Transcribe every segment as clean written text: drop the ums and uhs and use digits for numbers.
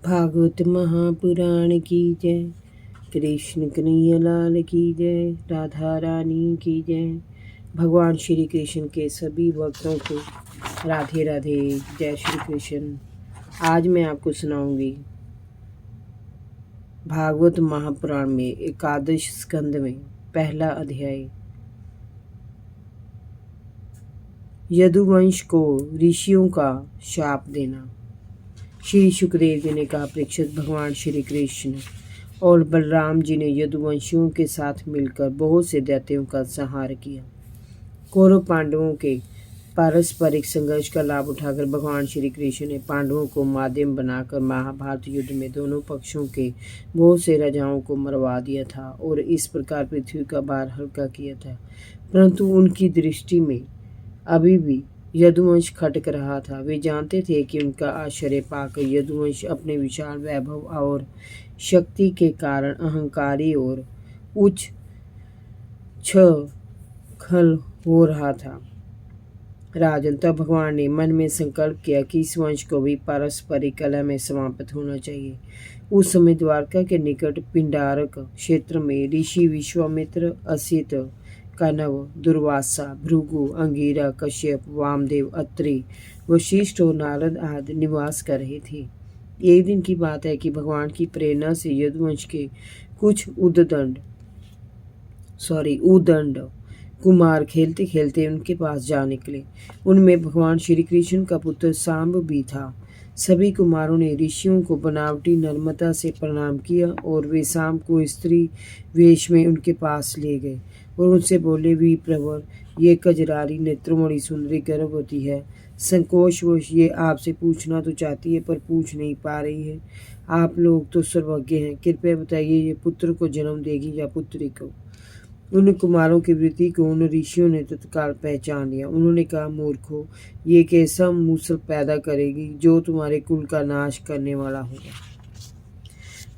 भागवत महापुराण की जय। कृष्ण कन्हैया लाल की जय। राधा रानी की जय। भगवान श्री कृष्ण के सभी भक्तों को राधे राधे, जय श्री कृष्ण। आज मैं आपको सुनाऊंगी भागवत महापुराण में एकादश स्कंद में पहला अध्याय। यदुवंश को ऋषियों का शाप देना। श्री सुखदेव जी ने कहा, परीक्षित, भगवान श्री कृष्ण और बलराम जी ने यदुवंशियों के साथ मिलकर बहुत से दैत्यों का संहार किया। कौरव पांडवों के पारस्परिक संघर्ष का लाभ उठाकर भगवान श्री कृष्ण ने पांडवों को माध्यम बनाकर महाभारत युद्ध में दोनों पक्षों के बहुत से राजाओं को मरवा दिया था और इस प्रकार पृथ्वी का भार हल्का किया था। परंतु उनकी दृष्टि में अभी भी यदुवंश खटक रहा था। वे जानते थे कि उनका आश्चर्य पाकर यदुवंश अपने विशाल वैभव और शक्ति के कारण अहंकारी और उच्च खल हो रहा था। राजन, तब भगवान ने मन में संकल्प किया कि इस वंश को भी पारस्परिक कलह में समाप्त होना चाहिए। उस समय द्वारका के निकट पिंडारक क्षेत्र में ऋषि विश्वामित्र, असित, कनव, दुर्वासा, भृगु, अंगिरा, कश्यप, वामदेव, अत्रि, वशिष्ठ और नारद आदि निवास कर रहे थे। एक दिन की बात है कि भगवान की प्रेरणा से यदुवंश के कुछ उदंड कुमार खेलते खेलते उनके पास जा निकले। उनमें भगवान श्री कृष्ण का पुत्र सांब भी था। सभी कुमारों ने ऋषियों को बनावटी नम्रता से प्रणाम किया और वे सांब को स्त्री वेश में उनके पास ले गए और उनसे बोले, वी प्रवर, ये कजरारी नेत्रमणि सुंदरी गर्भवती है। संकोचवश ये आपसे पूछना तो चाहती है पर पूछ नहीं पा रही है। आप लोग तो सर्वज्ञ हैं, कृपया बताइए ये पुत्र को जन्म देगी या पुत्री को। उन कुमारों की वृत्ति को उन ऋषियों ने तत्काल पहचान लिया। उन्होंने कहा, मूर्खों, ये एक ऐसा मूसल पैदा करेगी जो तुम्हारे कुल का नाश करने वाला होगा।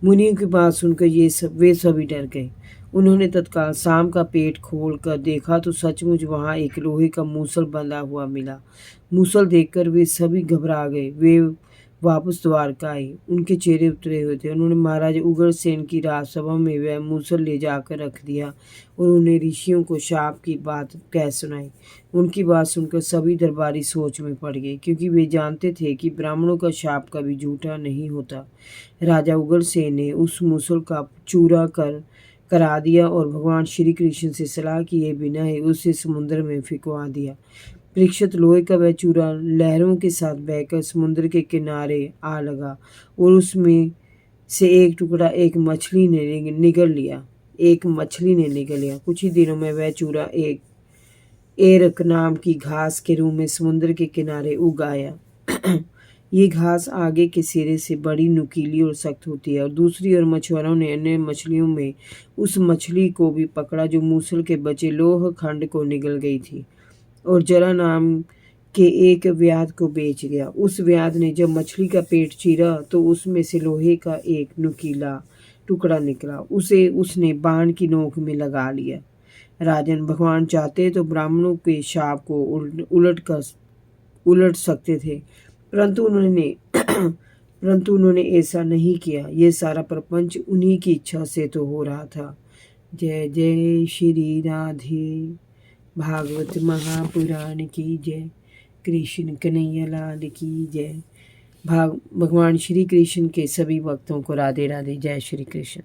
मुनियों की बात सुनकर वे सभी डर गए। उन्होंने तत्काल सांब का पेट खोल कर देखा तो सचमुच वहां एक लोहे का मूसल बंधा हुआ मिला। मूसल देखकर वे सभी घबरा गए। वे वापस द्वारका आए। उनके चेहरे उतरे हुए थे। उन्होंने महाराज उग्रसेन की राजसभा में वह मूसल ले जाकर रख दिया और उन्हें ऋषियों को शाप की बात कह सुनाई। उनकी बात सुनकर सभी दरबारी सोच में पड़ गए, क्योंकि वे जानते थे कि ब्राह्मणों का शाप कभी झूठा नहीं होता। राजा उग्रसेन ने उस मूसल का चूरा करा दिया और भगवान श्री कृष्ण से सलाह किए बिना ही उसे समुद्र में फिकवा दिया। परीक्षित, लोहे का वह चूरा लहरों के साथ बहकर समुद्र के किनारे आ लगा और उसमें से एक टुकड़ा एक मछली ने निगल लिया। कुछ ही दिनों में वह चूरा एक एरक नाम की घास के रूप में समुद्र के किनारे उग आया। ये घास आगे के सिरे से बड़ी नुकीली और सख्त होती है और दूसरी ओर मछुआरों ने अन्य मछलियों में उस मछली को भी पकड़ा जो मूसल के बचे लोह खंड को निगल गई थी और जरा नाम के एक व्याध को बेच गया। उस व्याध ने जब मछली का पेट चीरा तो उसमें से लोहे का एक नुकीला टुकड़ा निकला। उसे उसने बाण की नोक में लगा लिया। राजन, भगवान चाहते तो ब्राह्मणों के शाप को उलट सकते थे, परंतु उन्होंने ऐसा नहीं किया। ये सारा प्रपंच उन्हीं की इच्छा से तो हो रहा था। जय जय श्री राधे। भागवत महापुराण की जय। कृष्ण कन्हैया लाल की जय। भगवान श्री कृष्ण के सभी भक्तों को राधे राधे, जय श्री कृष्ण।